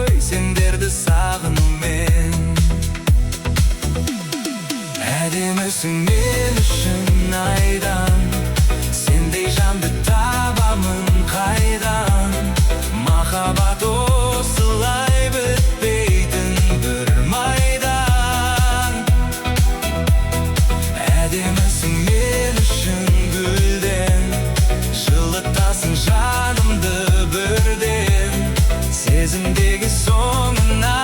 қой сендерді сағынумен. Әдемісің мен үшін айдан, сендей жанды табамын қайдан. Махаббат осылай бітпейтін бір майдан. Әдемісің мен үшін гүлден, жылытасың жанымды бірден. Сезімдегі соңына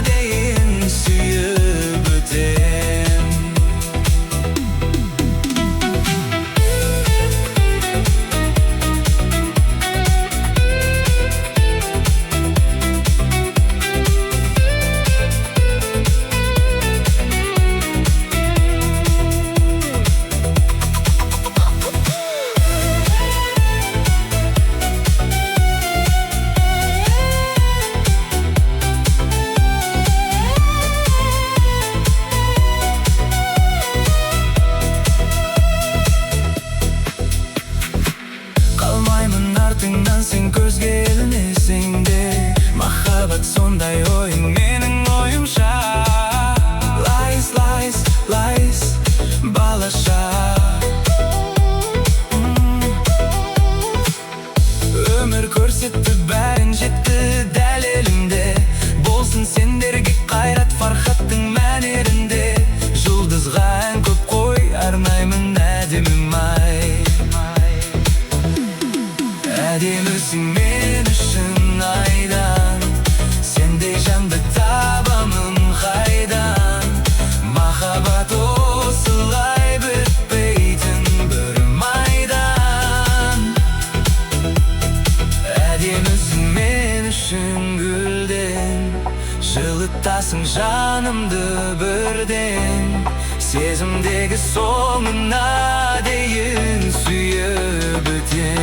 дейін сүйіп өтем. Артыңнан сен көзге ілінесің де, махаббат сондай ойын менің ойымша. Лайс, лайс, лайс, балаша. Өмір көрсетті бәрін жетті дәл елімде. Болсын сендерге қайрат фархаттың мәнерінде. Жұлдызға ән көп қой арнаймын әдемім ай. Әдемісің мен үшін айдан, сендей жанды табамын қайдан. Махаббат осылай бітпейтін бір майдан. Әдемісің мен үшін гүлден, жылытасың жанымды бірден. Сезімдегі соңына дейін сүйіп өтем.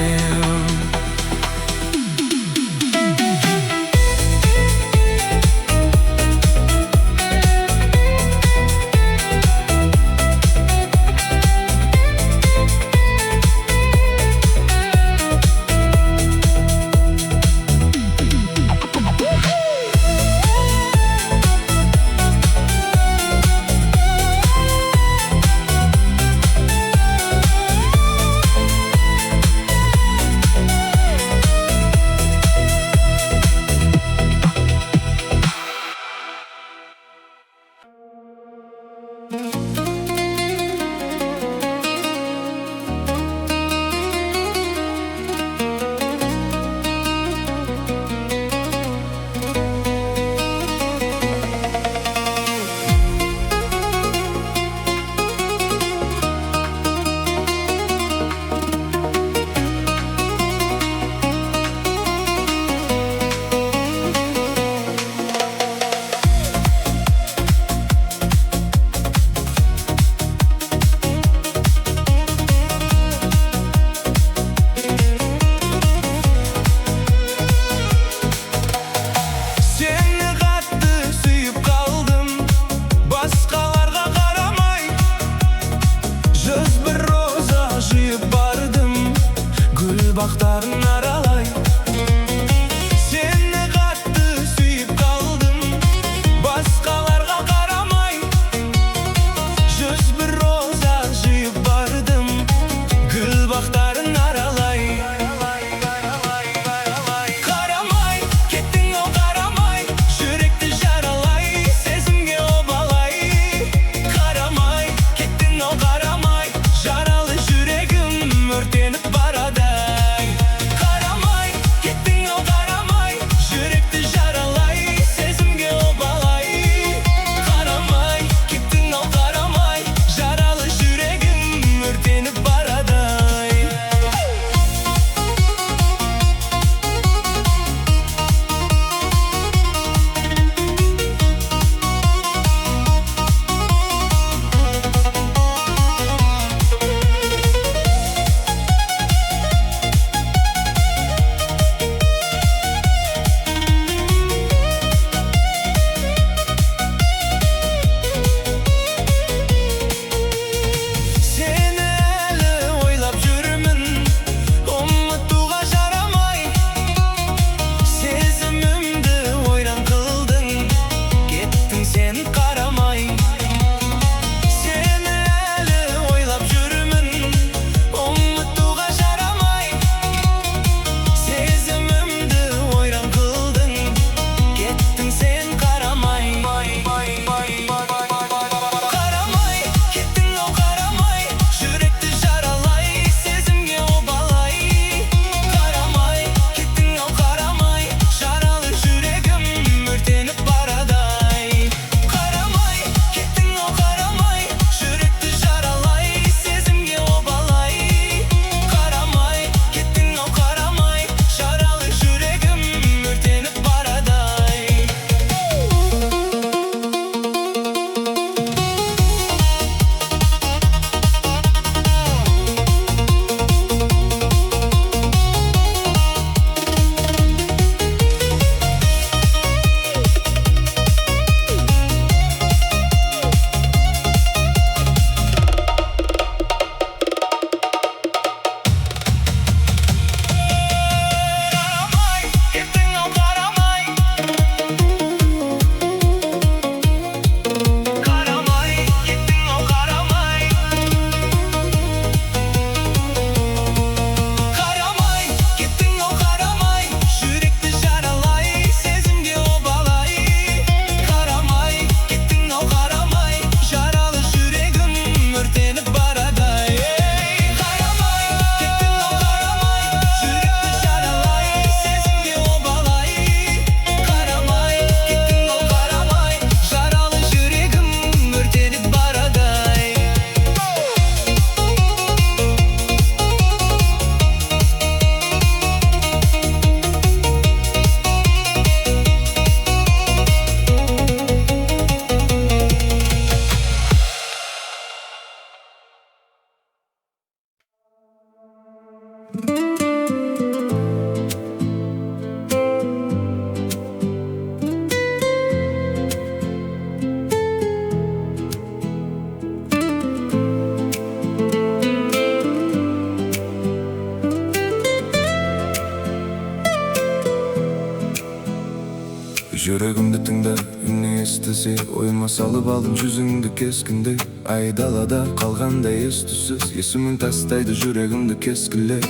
Жүрегімді тыңда, үні естісе, ойыма салып алдым жүзіңді кескінде. Айдалада қалғандай ес-түссіз, есімін тастайды жүрегімді кескіле.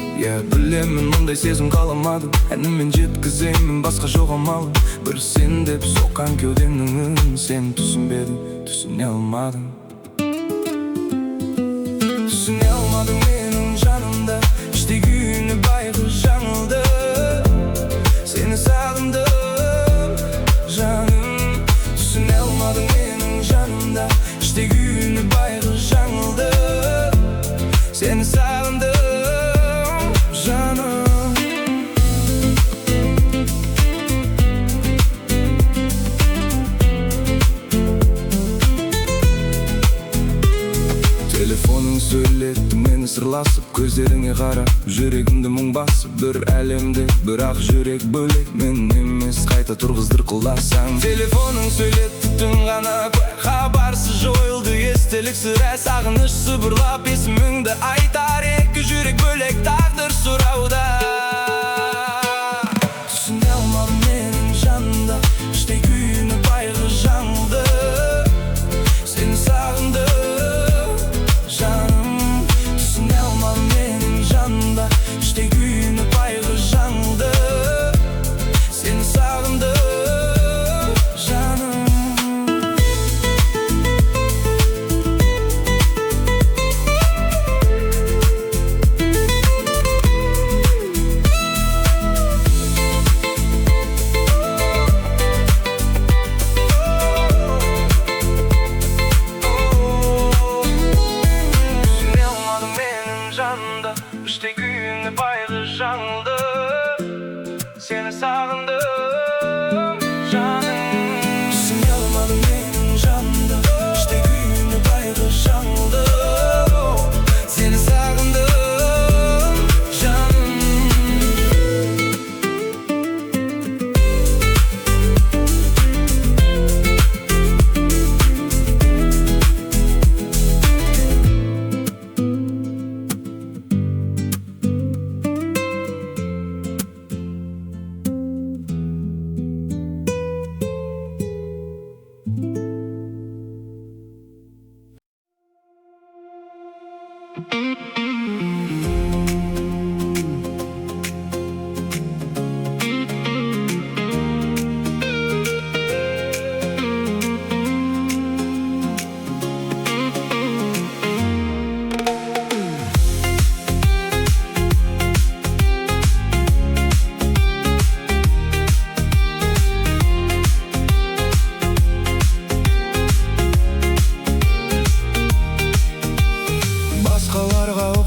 Білемін мұндай сезім қаламадым, әнімен жеткіземін басқа жоқ амалым. Бір сен деп соққан кеудемнің үнін сен түсінбедің, түсіне алмадың. Түсіне алмадың менің жанымда, іште күйіне байғы жаңылды. Seni sağındım canım. Түсіне алмадың менің жанымда, іште күйіне байғы жаңылды. Seni sağındım canım. Telefonun söyletti meni sırlasып, көздеріңе қарап жүрегімді мұң басып. Бір әлемде бірақ жүрек бөлек, мен емес қайта тұрғыздыр қыласаң. Телефонun сөйлетті түн ғана, хабарсыз жойылды естелік сірә. Сағыныш сыбырлап есіміңді айтар, екі жүрек бөлек тағдыр сұрауда. Түсіне алмадым менің жанымда, іште күйіне байғы жаңылды. Seni sağındım canım. Түсіне алмадым менің жанымда, іште күйіне байғы жаңылды. Seni sağındım canım. Canımda, işte günü bayğı жаңылды. Seni sağındım canım. Түсіне алмадың менің жанымда, işte günü bayğı жаңылды. Seni sağındım canım.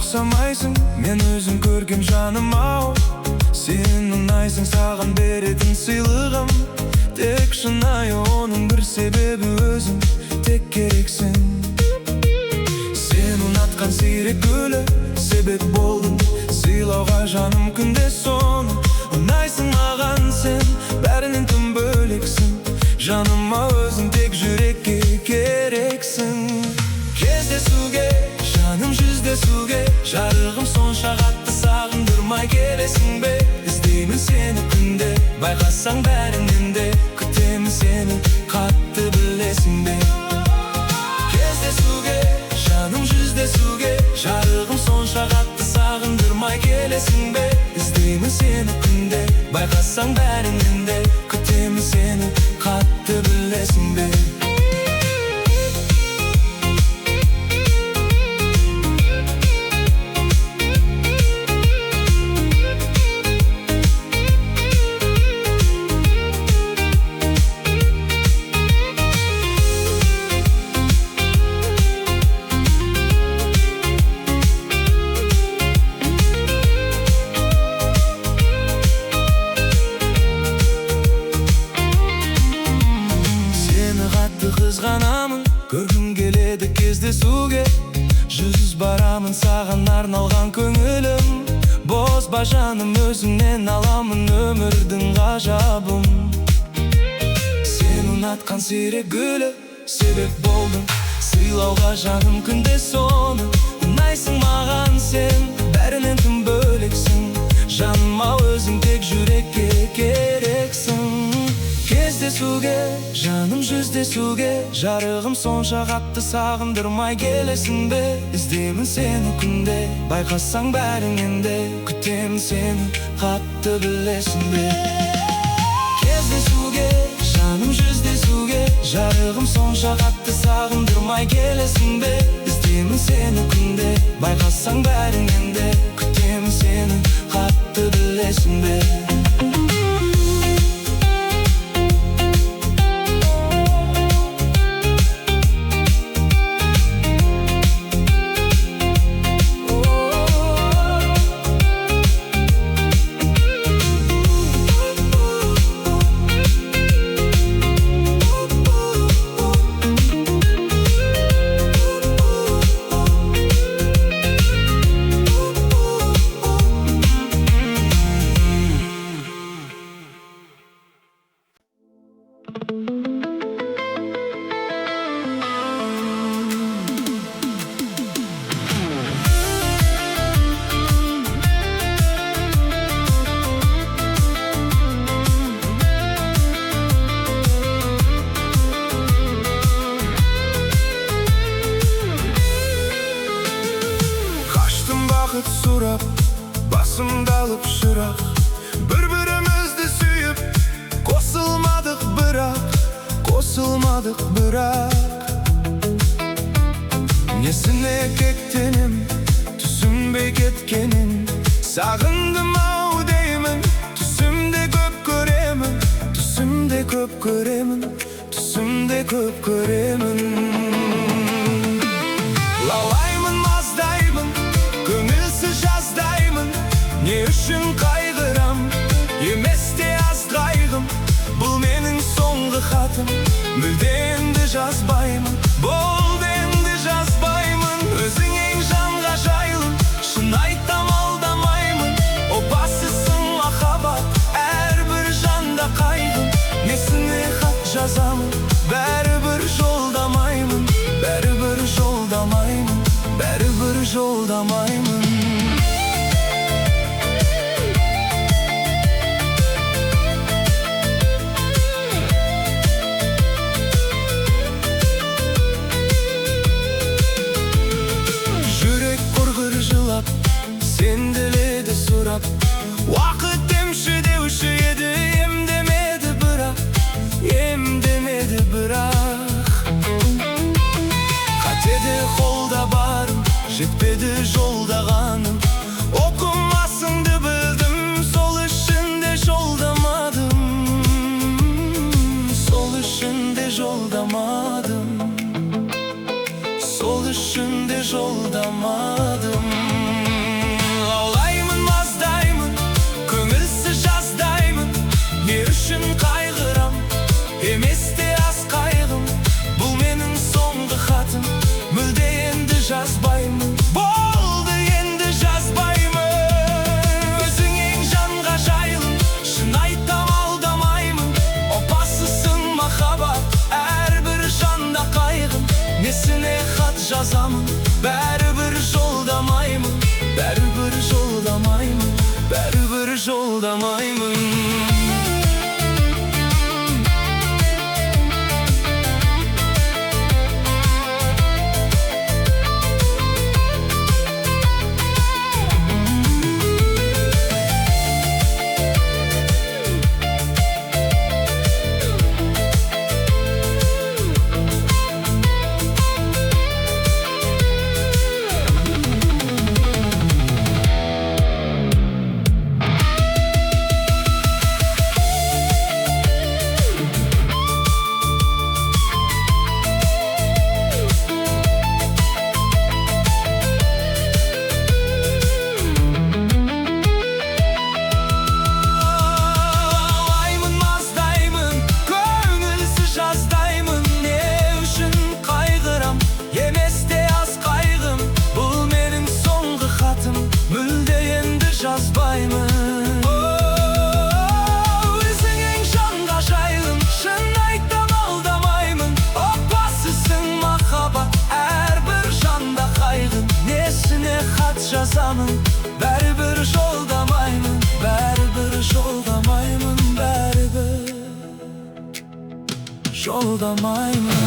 Ұқсамайсың, мен өзім көргем жаным ау. Сен ұнайсың, саған беретін сыйлығым. Тек шынайы оның бір себебі өзің, тек керексің. Сен ұнатқан сирек гүлі, себеп болдың сыйлауға жаным күнде соны. Ұнайсың маған сен, бәрінен тым бөлексің. Жаныма өзің тек жүрекке керексің. Кездесуге жаным жүздесуге, жарығым сонша қатты сағындырмай келесің бе? Іздеймін сені күнде, байқасаң бәрінен де. Күтемін сені қатты білесің бе? Кездесуге жаным жүздесуге, жарығым сонша қатты сағындырмай келесің бе? Іздеймін сені күнде, байқасаң бәрінен де. Күтемін сені қатты білесің бе? Қызғанамын, көргім келеді кездесуге. Жүз барамын саған арналған көңілім. Бозба жаным, өзіңнен аламын өмірдің ғажабын. Сен ұнатқан сирек гүлі, себеп болдың сыйлауға жаным күнде соны. Ұнайсың маған сен, бәрінен тым бөлексің. Жаныма өзің тек жүрекке керексің. Кездесуге, жаным жүздесуге, жарығым сонша қатты сағындырмай келесің бе? Іздеймін сені күнде, байқасаң бәріңнен де, күтемін сені қатты білесің бе? Кездесуге, жаным жүздесуге, жарығым сонша қатты сағындырмай келесің бе? Іздеймін сені күнде, байқасаң бәріңнен де, күтемін сені қатты білесің бе? Сурап, басымды алып шырақ, бір-бірімізді сүйіп, қосылмадық бірақ несіне кектенем, түсінбей кеткенін, сағындым-ау деймін, түсімде көп көремін. Лаулаймын, маздаймын, көңілсіз жаздаймын, не үшін қайғырам, емес те аз қайғым. Бұл менің соңғы хатым, мүлде енді жазбаймын, болды енді жазбаймын. Өзің ең жанға жайлым, шын айтам алдамаймын, опасызсың махаббат, әрбір жанда қайғым. Несіне хат жазамын, бәрібір жолдамаймын, Жүрек құрғыр жылап, сенделеді сұрап, уақыт емші деуші еді, емдемеді бірақ қатеде қолда барым, жетпеді жолдағаным, оқымасыңды білдім, сол үшін де жолдамадым, сол үшін де жолдамадым. Лаулаймын, маздаймын, көңілсіз жаздаймын, не үшін қайғырам, емес те аз қайғым. Бұл менің соңғы хатым, мүлде енді жазбаймын, болды енді жазбаймын. Өзің ең жанға жайлым, шын айтам алдамаймын, опасызсың махаббат, әрбір жанда қайғым. Несіне хат жазамын, бәрібір жолдамаймын, Жолдамаймын.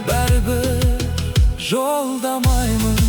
Бәрібір жолдамаймын.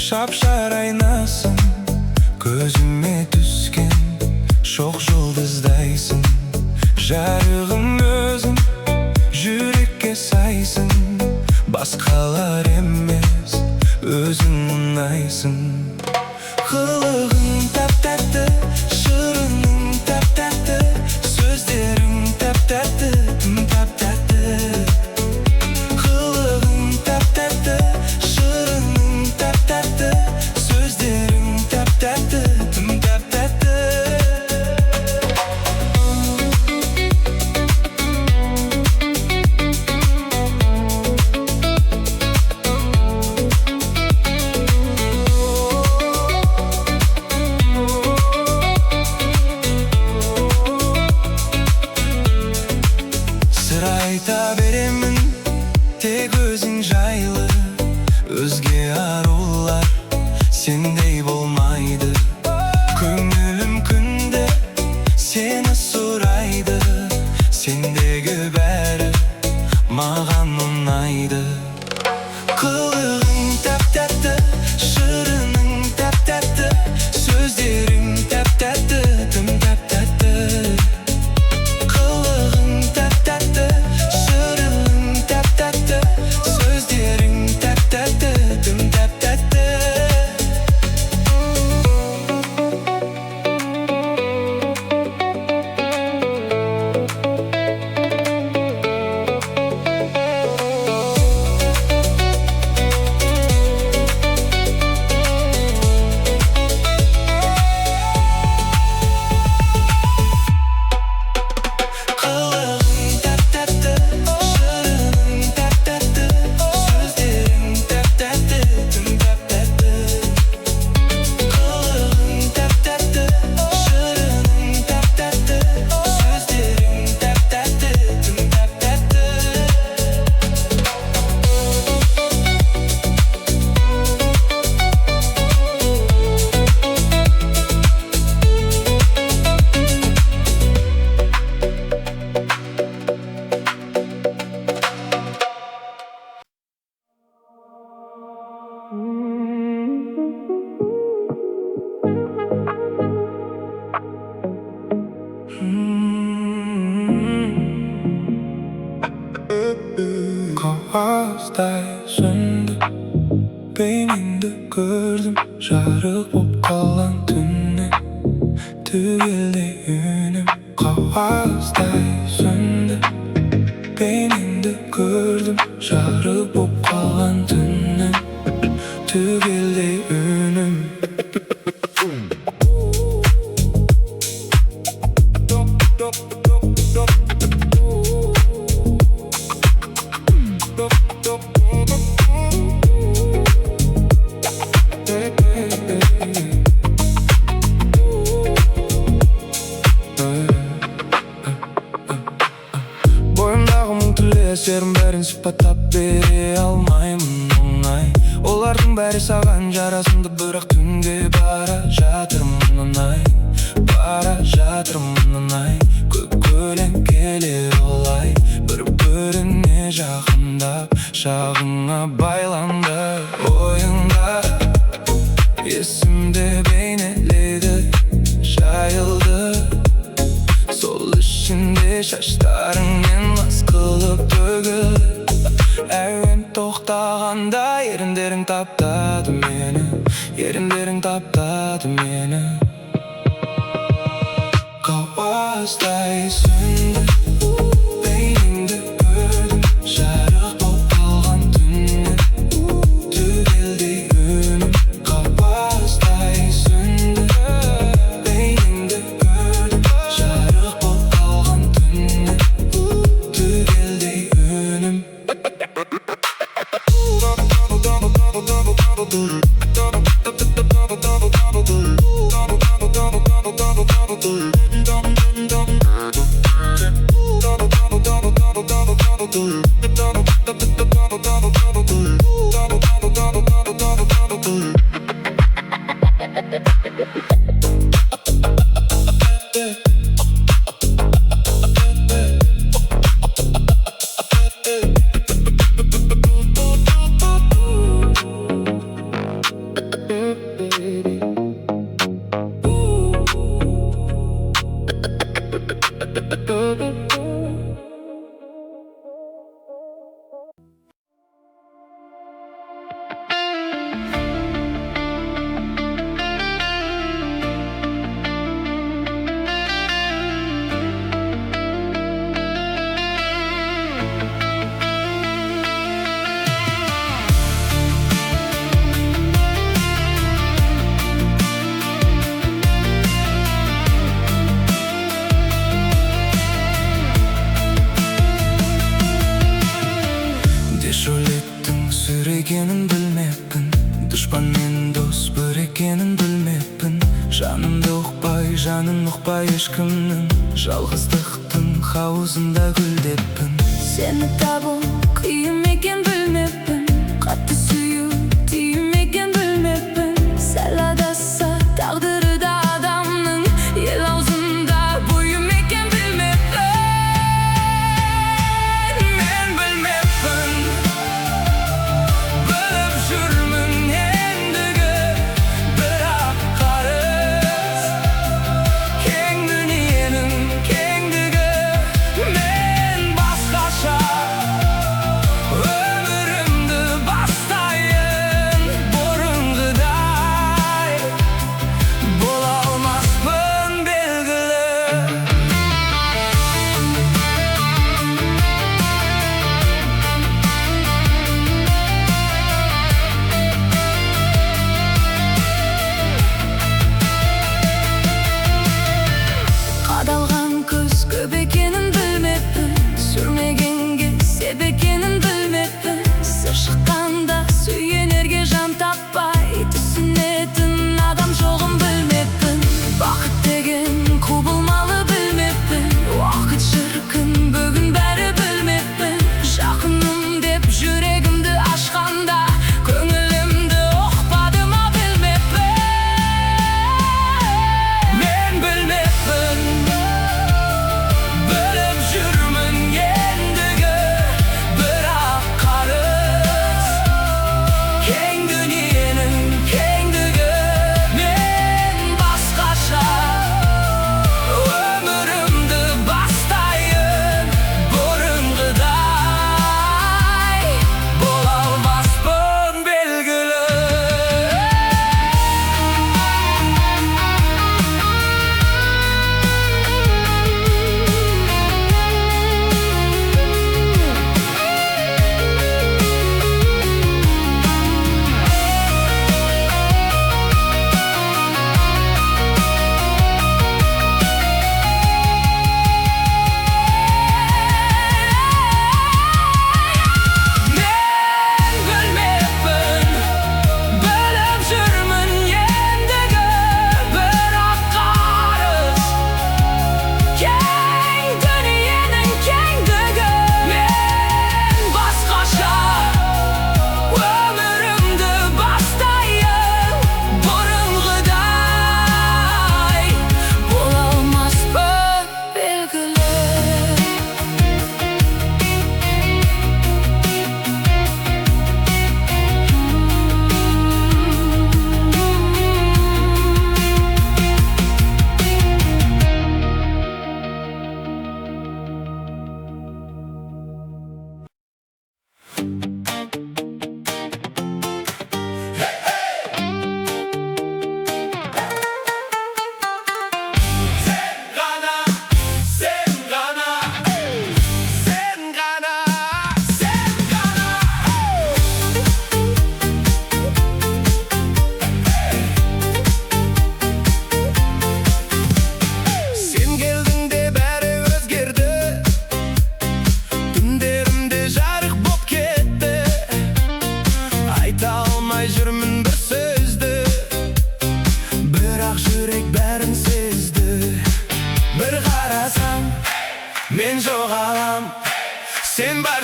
Шапшар айнасың, көзіме түскен шоқ жұлдыздайсың. Жарығым өзің, жүрекке сайсың. Басқалар емес, өзің ұнайсың. Қылығың тәп-тәтті, шырының тәп-тәтті, сөздерің тәп-тәтті, тәп-тәтті. Қылығың тәп-тәтті, шырының тәп-тәтті, сөздерің тәп-тәтті, тәп-тәтті. Сыр айта беремін, тек өзің жайлы. Өзге арулар сендей болмайды. Көңілім күнде сені сұрайды. Сендегі бәрі маған ұнайды. Қылығың тәп-тәтті, шырының тәп-тәтті, сөздерің тәп-тәтті, тәп-тәтті. Қылығың тәп-тәтті, шырының тәп-тәтті, сөздерің тәп-тәтті, тәп-тәтті. Қағаздай сөндü, бейнеңді көрдім. Жарық боп қалған түннен түгелдей үнім. Қағаздай сөндü, бейнеңді көрдім. Жарық боп қалған түннен түгелдей үнім. Бойымдағы мың түрлі әсерім бәрін сипаттап бере алмаймын оңай. Олардың бәрі саған жарасымды, бірақ түнде бара жатырмын оңай. Бара жатырмын оңай. Көп көлеңкелер олай, бір-біріне жағындап, шағыңа байланды. Ойыңда Şaşlarың мен лас қылып төгіліп Әуен тоқтағанда еріндерің таптады мені Еріндерің таптады мені Қауастай сүнді Бейнеңді көрдім Жарық болып қалған түннен Түгелдей үнім Қауастай сүнді Бейнеңді көрдім Жарық болып қалған түннен Түгелдей үнім Екенін білмеппін Дұшпан мен дос бір екенін білмеппін Жанымды ұқпай, жанын ұқпай ешкімнің Жалғыздықтың хауызында гүлдеппін Сені табу қиын екен білмеппін Қатты сүю тиім екен білмеппін Сәл адасса тағдыры да адамның Ел аузында бұйым екен білмеппін Мен білмеппін Біліп жүрмін ендігі Бірақ қарыз Кең дүниенің кеңдігі Мен басқаша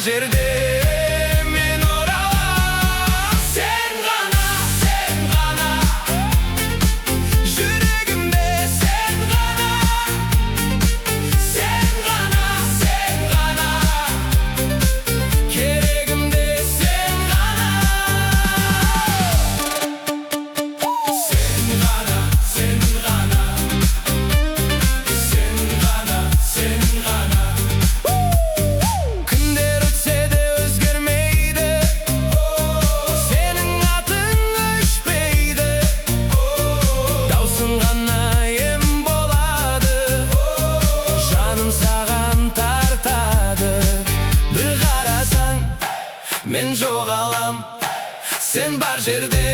жерде мен оралам. Sen ғана жүрегімде sen ғана керегімде sen ғана. Күндер өтсе де өзгермейді, сенің атың өшпейді. Даусың ғана ем болады, жаным саған тартады. Bir қарасаң мен жоғалам, сен бар жерде